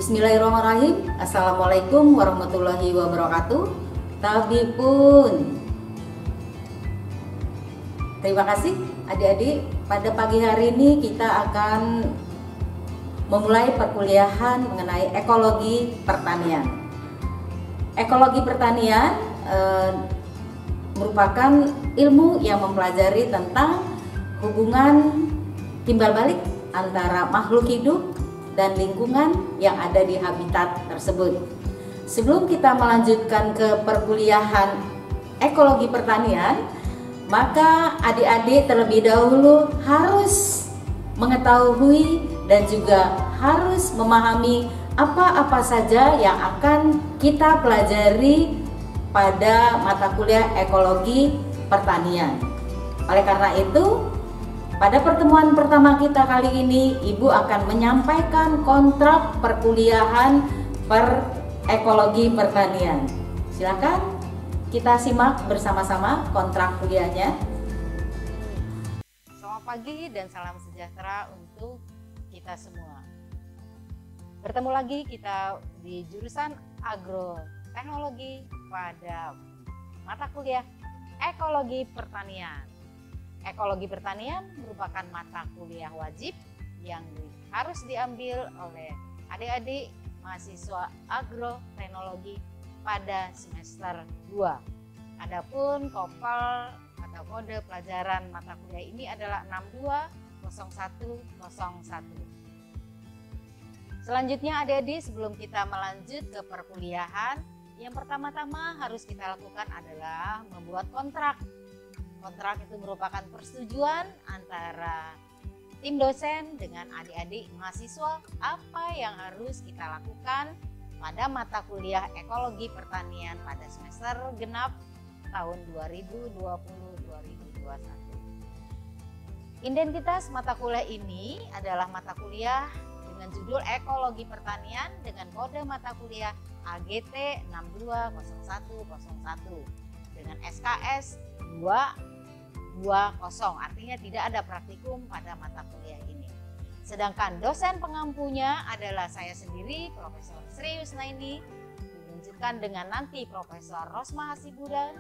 Bismillahirrahmanirrahim. Assalamualaikum warahmatullahi wabarakatuh. Tabipun. Terima kasih adik-adik. Pada pagi hari ini kita akan memulai perkuliahan mengenai ekologi pertanian. Ekologi pertanian merupakan ilmu yang mempelajari tentang hubungan timbal balik antara makhluk hidup dan lingkungan yang ada di habitat tersebut. Sebelum kita melanjutkan ke perkuliahan ekologi pertanian, maka adik-adik terlebih dahulu harus mengetahui dan juga harus memahami apa-apa saja yang akan kita pelajari pada mata kuliah ekologi pertanian. Oleh karena itu, pada pertemuan pertama kita kali ini, Ibu akan menyampaikan kontrak perkuliahan ekologi pertanian. Silakan kita simak bersama-sama kontrak kuliahnya. Selamat pagi dan salam sejahtera untuk kita semua. Bertemu lagi kita di jurusan agroteknologi pada mata kuliah ekologi pertanian. Ekologi pertanian merupakan mata kuliah wajib yang harus diambil oleh adik-adik mahasiswa agroteknologi pada semester 2. Adapun KOPAL atau kode pelajaran mata kuliah ini adalah 620101. Selanjutnya adik-adik, sebelum kita melanjut ke perkuliahan, yang pertama-tama harus kita lakukan adalah membuat kontrak. Kontrak itu merupakan persetujuan antara tim dosen dengan adik-adik mahasiswa apa yang harus kita lakukan pada mata kuliah ekologi pertanian pada semester genap tahun 2020-2021. Identitas mata kuliah ini adalah mata kuliah dengan judul ekologi pertanian dengan kode mata kuliah AGT 620101 dengan SKS 220, artinya tidak ada praktikum pada mata kuliah ini. Sedangkan dosen pengampunya adalah saya sendiri, Profesor Sri Yusnaini, dilanjutkan dengan nanti Profesor Rosma Hasibuan,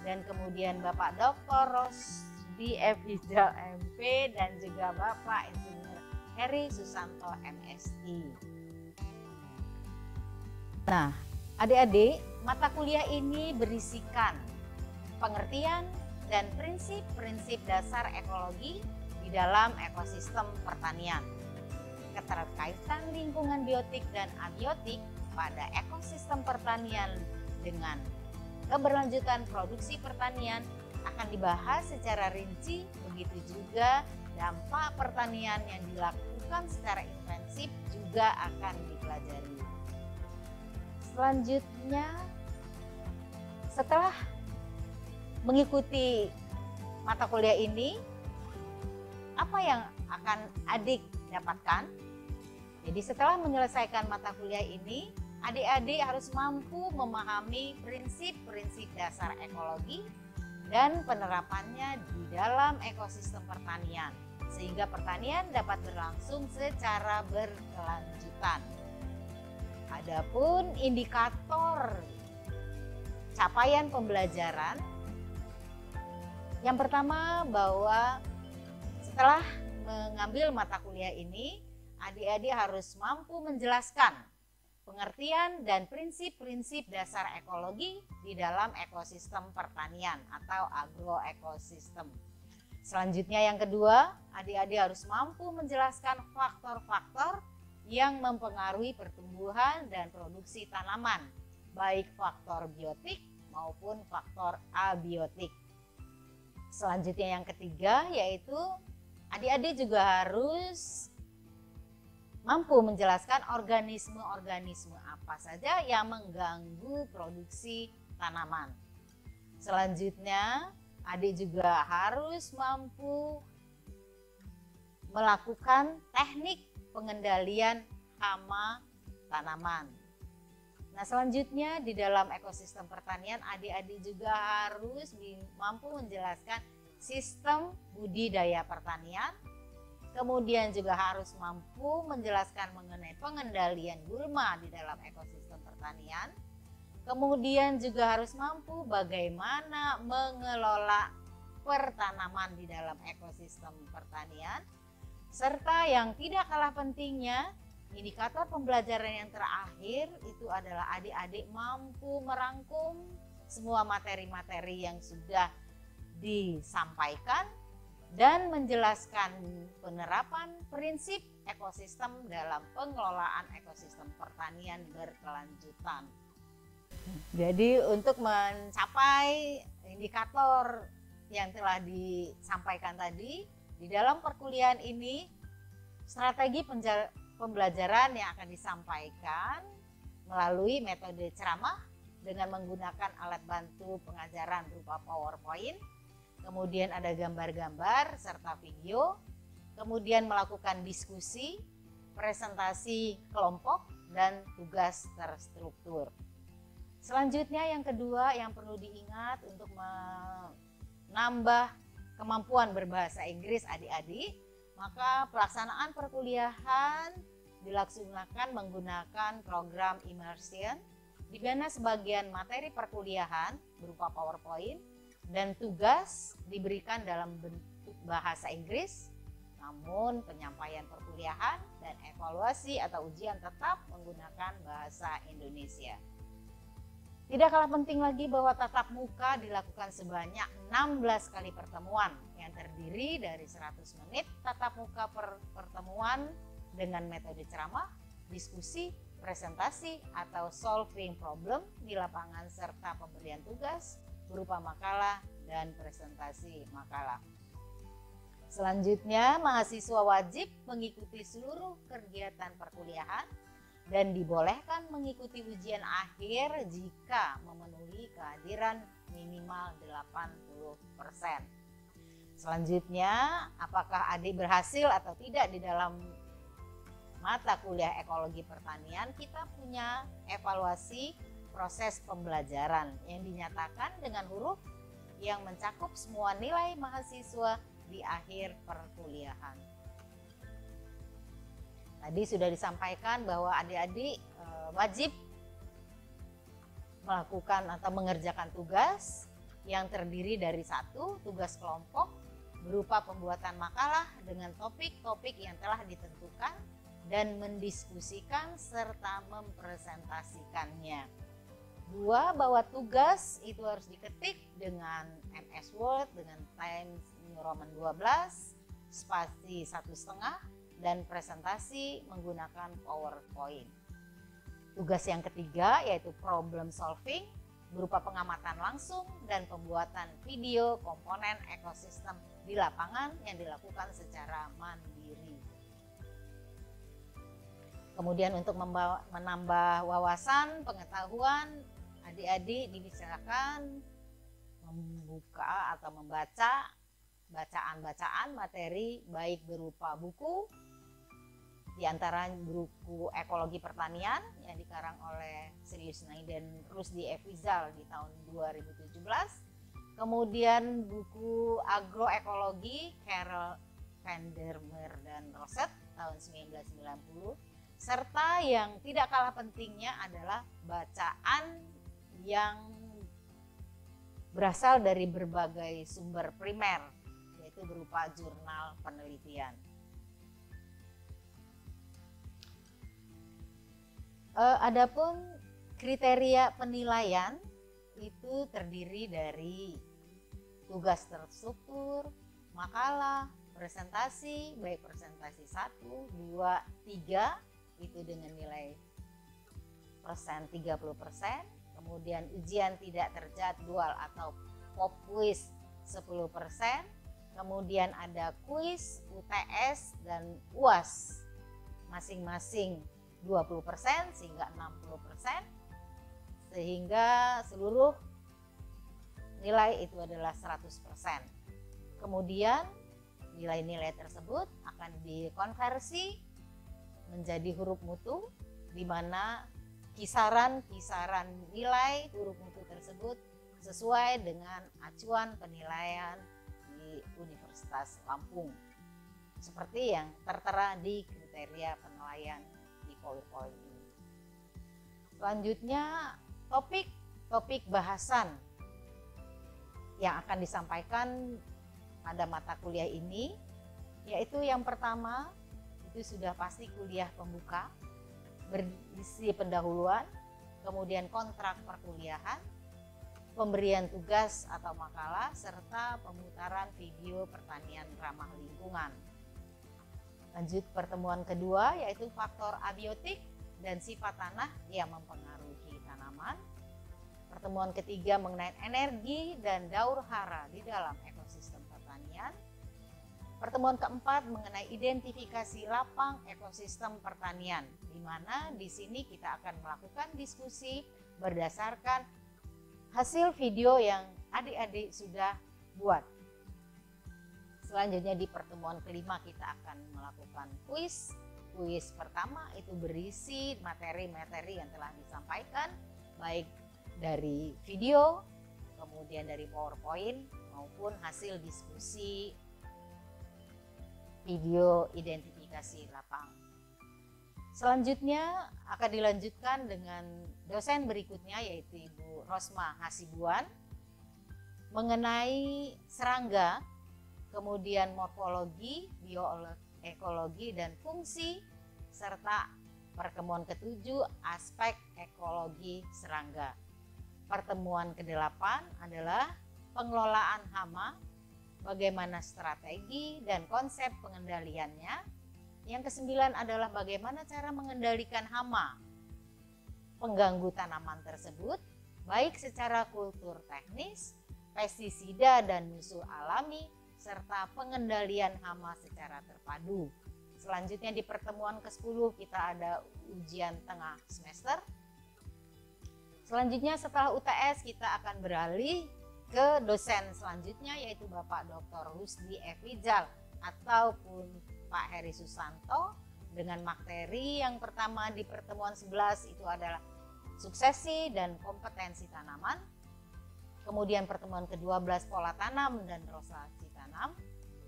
dan kemudian Bapak Dr. Rosdi Efizal MP, dan juga Bapak Insinyur Heri Susanto MSI. Nah, adik-adik, mata kuliah ini berisikan pengertian dan prinsip-prinsip dasar ekologi di dalam ekosistem pertanian, keterkaitan lingkungan biotik dan abiotik pada ekosistem pertanian dengan keberlanjutan produksi pertanian akan dibahas secara rinci, begitu juga dampak pertanian yang dilakukan secara intensif juga akan dipelajari. Selanjutnya, setelah mengikuti mata kuliah ini, apa yang akan adik dapatkan? Jadi setelah menyelesaikan mata kuliah ini, adik-adik harus mampu memahami prinsip-prinsip dasar ekologi dan penerapannya di dalam ekosistem pertanian, sehingga pertanian dapat berlangsung secara berkelanjutan. Adapun indikator capaian pembelajaran, yang pertama bahwa setelah mengambil mata kuliah ini, adik-adik harus mampu menjelaskan pengertian dan prinsip-prinsip dasar ekologi di dalam ekosistem pertanian atau agroekosistem. Selanjutnya yang kedua, adik-adik harus mampu menjelaskan faktor-faktor yang mempengaruhi pertumbuhan dan produksi tanaman, baik faktor biotik maupun faktor abiotik. Selanjutnya yang ketiga, yaitu adik-adik juga harus mampu menjelaskan organisme-organisme apa saja yang mengganggu produksi tanaman. Selanjutnya, adik juga harus mampu melakukan teknik pengendalian hama tanaman. Nah, selanjutnya di dalam ekosistem pertanian, adik-adik juga harus mampu menjelaskan sistem budidaya pertanian, kemudian juga harus mampu menjelaskan mengenai pengendalian gulma di dalam ekosistem pertanian, kemudian juga harus mampu bagaimana mengelola pertanaman di dalam ekosistem pertanian, serta yang tidak kalah pentingnya, indikator pembelajaran yang terakhir itu adalah adik-adik mampu merangkum semua materi-materi yang sudah disampaikan dan menjelaskan penerapan prinsip ekosistem dalam pengelolaan ekosistem pertanian berkelanjutan. Jadi untuk mencapai indikator yang telah disampaikan tadi, di dalam perkuliahan ini strategi pembelajaran yang akan disampaikan melalui metode ceramah dengan menggunakan alat bantu pengajaran berupa PowerPoint, kemudian ada gambar-gambar serta video, kemudian melakukan diskusi, presentasi kelompok, dan tugas terstruktur. Selanjutnya yang kedua yang perlu diingat untuk menambah kemampuan berbahasa Inggris adik-adik, maka pelaksanaan perkuliahan dilaksanakan menggunakan program immersion, di mana sebagian materi perkuliahan berupa PowerPoint dan tugas diberikan dalam bentuk bahasa Inggris, namun penyampaian perkuliahan dan evaluasi atau ujian tetap menggunakan bahasa Indonesia. Tidak kalah penting lagi bahwa tatap muka dilakukan sebanyak 16 kali pertemuan yang terdiri dari 100 menit tatap muka per pertemuan dengan metode ceramah, diskusi, presentasi atau solving problem di lapangan serta pemberian tugas berupa makalah dan presentasi makalah. Selanjutnya, mahasiswa wajib mengikuti seluruh kegiatan perkuliahan dan dibolehkan mengikuti ujian akhir jika memenuhi kehadiran minimal 80%. Selanjutnya, apakah adik berhasil atau tidak di dalam mata kuliah ekologi pertanian? Kita punya evaluasi proses pembelajaran yang dinyatakan dengan huruf yang mencakup semua nilai mahasiswa di akhir perkuliahan. Tadi sudah disampaikan bahwa adik-adik wajib melakukan atau mengerjakan tugas yang terdiri dari satu tugas kelompok berupa pembuatan makalah dengan topik-topik yang telah ditentukan dan mendiskusikan serta mempresentasikannya. Dua, bahwa tugas itu harus diketik dengan MS Word dengan Times New Roman 12, spasi 1,5, dan presentasi menggunakan PowerPoint. Tugas yang ketiga yaitu problem solving berupa pengamatan langsung dan pembuatan video komponen ekosistem di lapangan yang dilakukan secara mandiri. Kemudian untuk menambah wawasan pengetahuan, adik-adik dipersilakan membuka atau membaca bacaan-bacaan materi baik berupa buku, di antara buku Ekologi Pertanian yang dikarang oleh Sri Yusnai dan Rusdi Efizal di tahun 2017, kemudian buku Agroekologi Carol Vandermeer dan Rosset tahun 1990, serta yang tidak kalah pentingnya adalah bacaan yang berasal dari berbagai sumber primer, yaitu berupa jurnal penelitian. Adapun kriteria penilaian itu terdiri dari tugas terstruktur, makalah, presentasi, baik presentasi 1, 2, 3 itu dengan nilai persen 30%, kemudian ujian tidak terjadwal atau pop quiz 10%, kemudian ada kuis, UTS, dan UAS masing-masing 20% sehingga 60%, sehingga seluruh nilai itu adalah 100%. Kemudian nilai-nilai tersebut akan dikonversi menjadi huruf mutu, di mana kisaran-kisaran nilai huruf mutu tersebut sesuai dengan acuan penilaian di Universitas Lampung. seperti yang tertera di kriteria penilaian di PowerPoint ini. Selanjutnya topik bahasan yang akan disampaikan pada mata kuliah ini, yaitu yang pertama itu sudah pasti kuliah pembuka, berisi pendahuluan, kemudian kontrak perkuliahan, pemberian tugas atau makalah, serta pemutaran video pertanian ramah lingkungan. Lanjut pertemuan kedua yaitu faktor abiotik dan sifat tanah yang mempengaruhi tanaman. Pertemuan ketiga mengenai energi dan daur hara di dalam ekosistem pertanian. Pertemuan keempat mengenai identifikasi lapang ekosistem pertanian, di mana di sini kita akan melakukan diskusi berdasarkan hasil video yang adik-adik sudah buat. Selanjutnya di pertemuan kelima kita akan melakukan kuis. Kuis pertama itu berisi materi-materi yang telah disampaikan, baik dari video, kemudian dari PowerPoint, maupun hasil diskusi video identifikasi lapang. Selanjutnya akan dilanjutkan dengan dosen berikutnya yaitu Ibu Rosma Hasibuan mengenai serangga, kemudian morfologi, bioekologi dan fungsi, serta pertemuan ketujuh aspek ekologi serangga. Pertemuan ke-8 adalah pengelolaan hama, bagaimana strategi dan konsep pengendaliannya. Yang ke-9 adalah bagaimana cara mengendalikan hama, pengganggu tanaman tersebut, baik secara kultur teknis, pestisida dan musuh alami, serta pengendalian hama secara terpadu. Selanjutnya di pertemuan ke-10 kita ada ujian tengah semester. Selanjutnya setelah UTS kita akan beralih ke dosen selanjutnya yaitu Bapak Dr. Rusdi Efijal ataupun Pak Heri Susanto dengan materi yang pertama di pertemuan 11 itu adalah suksesi dan kompetensi tanaman. Kemudian pertemuan ke-12 pola tanam dan rotasi tanam.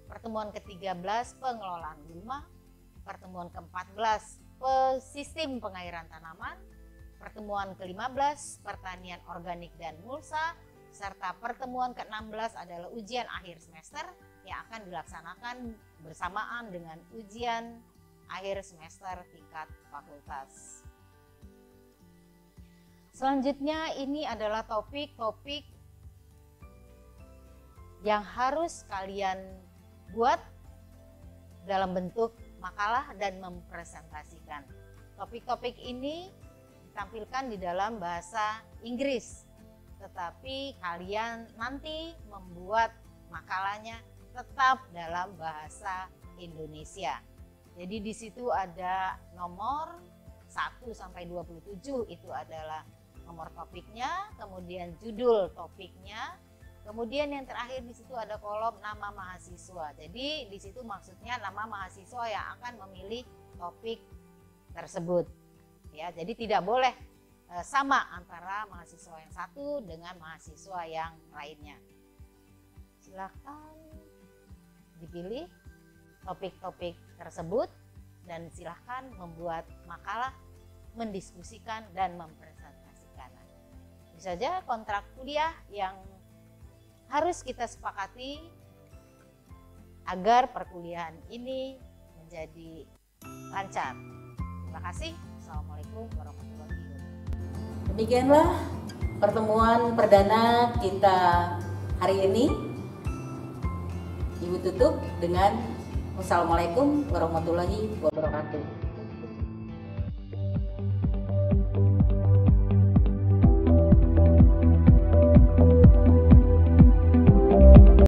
Pertemuan ke-13 pengelolaan gulma. Pertemuan ke-14 sistem pengairan tanaman. Pertemuan ke-15 pertanian organik dan mulsa. Serta pertemuan ke-16 adalah ujian akhir semester yang akan dilaksanakan bersamaan dengan ujian akhir semester tingkat fakultas. Selanjutnya ini adalah topik-topik yang harus kalian buat dalam bentuk makalah dan mempresentasikan. Topik-topik ini ditampilkan di dalam bahasa Inggris, tetapi kalian nanti membuat makalahnya tetap dalam bahasa Indonesia. Jadi di situ ada nomor 1 sampai 27 itu adalah nomor topiknya, kemudian judul topiknya, kemudian yang terakhir di situ ada kolom nama mahasiswa. Jadi di situ maksudnya nama mahasiswa yang akan memilih topik tersebut. Ya, jadi tidak boleh sama antara mahasiswa yang satu dengan mahasiswa yang lainnya. Silakan dipilih topik-topik tersebut dan silakan membuat makalah, mendiskusikan dan mempresentasikan. Itu saja kontrak kuliah yang harus kita sepakati agar perkuliahan ini menjadi lancar. Terima kasih. Assalamualaikum warahmatullahi wabarakatuh. Demikianlah pertemuan perdana kita hari ini. Ibu tutup dengan Wassalamualaikum warahmatullahi wabarakatuh.